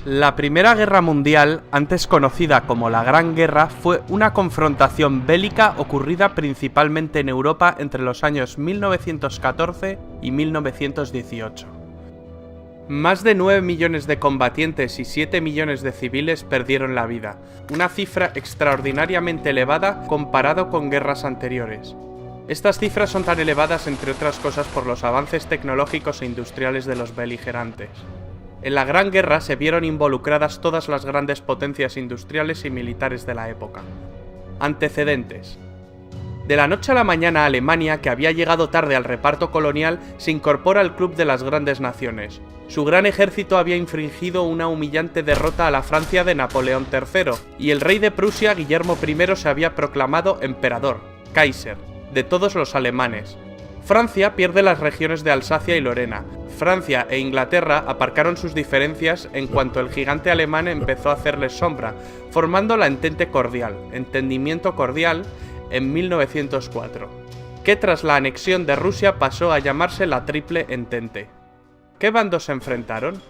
La Primera Guerra Mundial, antes conocida como la Gran Guerra, fue una confrontación bélica ocurrida principalmente en Europa entre los años 1914 y 1918. Más de 9 millones de combatientes y 7 millones de civiles perdieron la vida, una cifra extraordinariamente elevada comparado con guerras anteriores. Estas cifras son tan elevadas, entre otras cosas, por los avances tecnológicos e industriales de los beligerantes. En la Gran Guerra se vieron involucradas todas las grandes potencias industriales y militares de la época. Antecedentes. De la noche a la mañana, Alemania, que había llegado tarde al reparto colonial, se incorpora al club de las grandes naciones. Su gran ejército había infringido una humillante derrota a la Francia de Napoleón III, y el rey de Prusia, Guillermo I, se había proclamado emperador, Kaiser, de todos los alemanes. Francia pierde las regiones de Alsacia y Lorena. Francia e Inglaterra aparcaron sus diferencias en cuanto el gigante alemán empezó a hacerles sombra, formando la Entente Cordial, Entendimiento Cordial, en 1904, que tras la anexión de Rusia pasó a llamarse la Triple Entente. ¿Qué bandos se enfrentaron?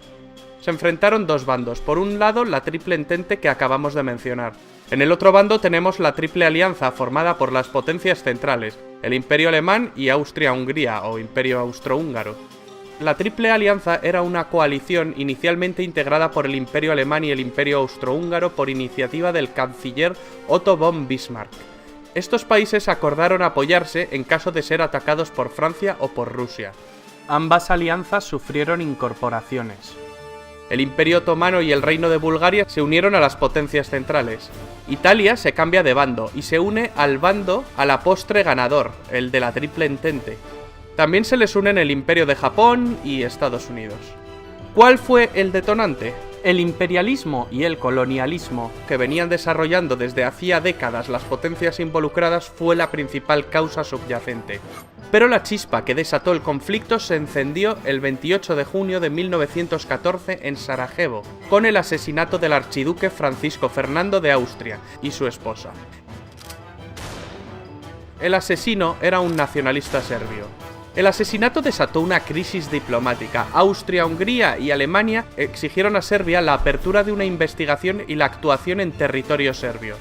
Se enfrentaron dos bandos. Por un lado, la Triple Entente que acabamos de mencionar. En el otro bando tenemos la Triple Alianza, formada por las potencias centrales, el Imperio Alemán y Austria-Hungría, o Imperio Austrohúngaro. La Triple Alianza era una coalición inicialmente integrada por el Imperio Alemán y el Imperio Austrohúngaro por iniciativa del canciller Otto von Bismarck. Estos países acordaron apoyarse en caso de ser atacados por Francia o por Rusia. Ambas alianzas sufrieron incorporaciones. El Imperio Otomano y el Reino de Bulgaria se unieron a las potencias centrales. Italia se cambia de bando y se une al bando a la postre ganador, el de la Triple Entente. También se les unen el Imperio de Japón y Estados Unidos. ¿Cuál fue el detonante? El imperialismo y el colonialismo que venían desarrollando desde hacía décadas las potencias involucradas fue la principal causa subyacente. Pero la chispa que desató el conflicto se encendió el 28 de junio de 1914 en Sarajevo, con el asesinato del archiduque Francisco Fernando de Austria y su esposa. El asesino era un nacionalista serbio. El asesinato desató una crisis diplomática. Austria, Hungría y Alemania exigieron a Serbia la apertura de una investigación y la actuación en territorio serbio.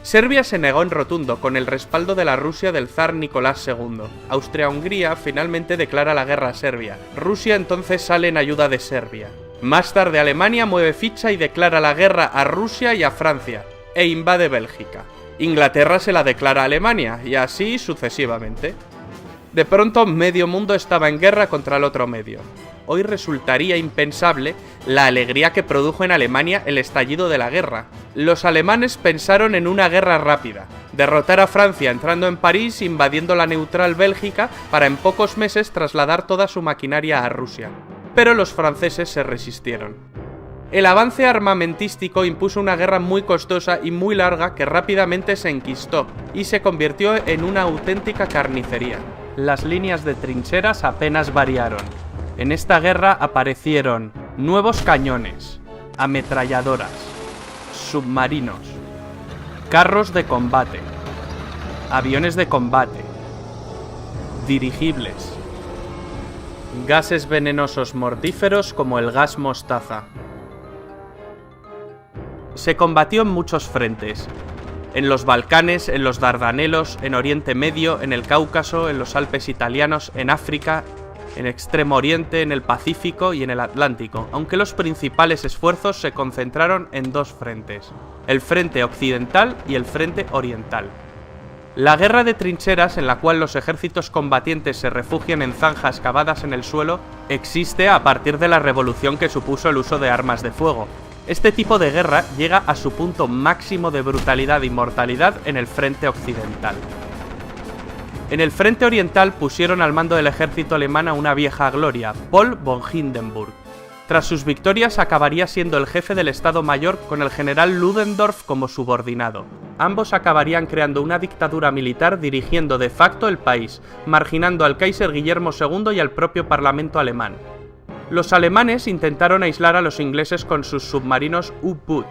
Serbia se negó en rotundo, con el respaldo de la Rusia del zar Nicolás II. Austria-Hungría finalmente declara la guerra a Serbia. Rusia entonces sale en ayuda de Serbia. Más tarde Alemania mueve ficha y declara la guerra a Rusia y a Francia, e invade Bélgica. Inglaterra se la declara a Alemania, y así sucesivamente. De pronto medio mundo estaba en guerra contra el otro medio. Hoy resultaría impensable la alegría que produjo en Alemania el estallido de la guerra. Los alemanes pensaron en una guerra rápida, derrotar a Francia entrando en París, invadiendo la neutral Bélgica, para en pocos meses trasladar toda su maquinaria a Rusia. Pero los franceses se resistieron. El avance armamentístico impuso una guerra muy costosa y muy larga que rápidamente se enquistó y se convirtió en una auténtica carnicería. Las líneas de trincheras apenas variaron. En esta guerra aparecieron nuevos cañones, ametralladoras, submarinos, carros de combate, aviones de combate, dirigibles, gases venenosos mortíferos como el gas mostaza. Se combatió en muchos frentes. En los Balcanes, en los Dardanelos, en Oriente Medio, en el Cáucaso, en los Alpes italianos, en África, en Extremo Oriente, en el Pacífico y en el Atlántico, aunque los principales esfuerzos se concentraron en dos frentes, el frente occidental y el frente oriental. La guerra de trincheras, en la cual los ejércitos combatientes se refugian en zanjas cavadas en el suelo, existe a partir de la revolución que supuso el uso de armas de fuego. Este tipo de guerra llega a su punto máximo de brutalidad y mortalidad en el frente occidental. En el frente oriental pusieron al mando del ejército alemán a una vieja gloria, Paul von Hindenburg. Tras sus victorias acabaría siendo el jefe del Estado Mayor con el general Ludendorff como subordinado. Ambos acabarían creando una dictadura militar dirigiendo de facto el país, marginando al Kaiser Guillermo II y al propio Parlamento alemán. Los alemanes intentaron aislar a los ingleses con sus submarinos U-Boot.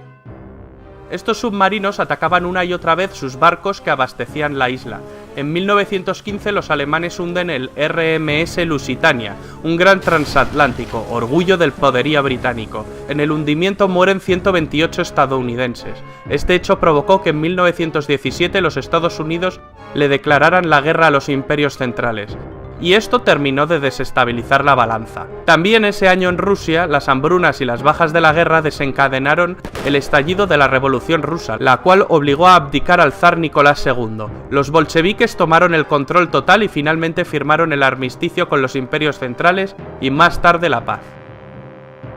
Estos submarinos atacaban una y otra vez sus barcos que abastecían la isla. En 1915 los alemanes hunden el RMS Lusitania, un gran transatlántico, orgullo del poderío británico. En el hundimiento mueren 128 estadounidenses. Este hecho provocó que en 1917 los Estados Unidos le declararan la guerra a los imperios centrales. Y esto terminó de desestabilizar la balanza. También ese año en Rusia, las hambrunas y las bajas de la guerra desencadenaron el estallido de la Revolución Rusa, la cual obligó a abdicar al zar Nicolás II. Los bolcheviques tomaron el control total y finalmente firmaron el armisticio con los imperios centrales y más tarde la paz.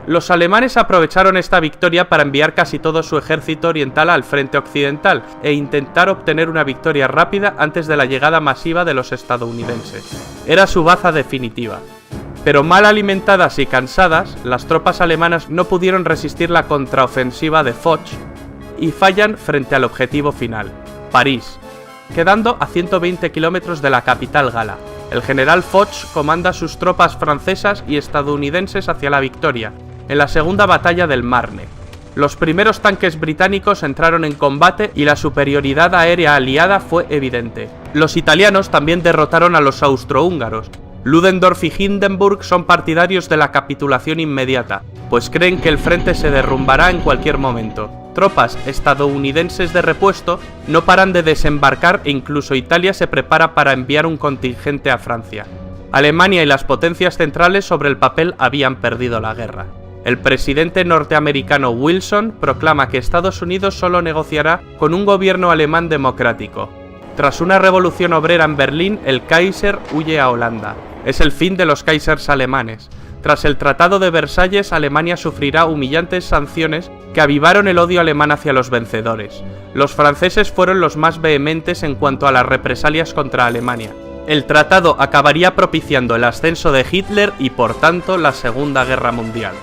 Los alemanes aprovecharon esta victoria para enviar casi todo su ejército oriental al frente occidental e intentar obtener una victoria rápida antes de la llegada masiva de los estadounidenses. Era su baza definitiva. Pero mal alimentadas y cansadas, las tropas alemanas no pudieron resistir la contraofensiva de Foch y fallan frente al objetivo final, París, quedando a 120 kilómetros de la capital gala. El general Foch comanda sus tropas francesas y estadounidenses hacia la victoria, en la segunda batalla del Marne. Los primeros tanques británicos entraron en combate y la superioridad aérea aliada fue evidente. Los italianos también derrotaron a los austrohúngaros. Ludendorff y Hindenburg son partidarios de la capitulación inmediata, pues creen que el frente se derrumbará en cualquier momento. Tropas estadounidenses de repuesto no paran de desembarcar e incluso Italia se prepara para enviar un contingente a Francia. Alemania y las potencias centrales sobre el papel habían perdido la guerra. El presidente norteamericano Wilson proclama que Estados Unidos solo negociará con un gobierno alemán democrático. Tras una revolución obrera en Berlín, el Kaiser huye a Holanda. Es el fin de los Kaisers alemanes. Tras el Tratado de Versalles, Alemania sufrirá humillantes sanciones que avivaron el odio alemán hacia los vencedores. Los franceses fueron los más vehementes en cuanto a las represalias contra Alemania. El tratado acabaría propiciando el ascenso de Hitler y, por tanto, la Segunda Guerra Mundial.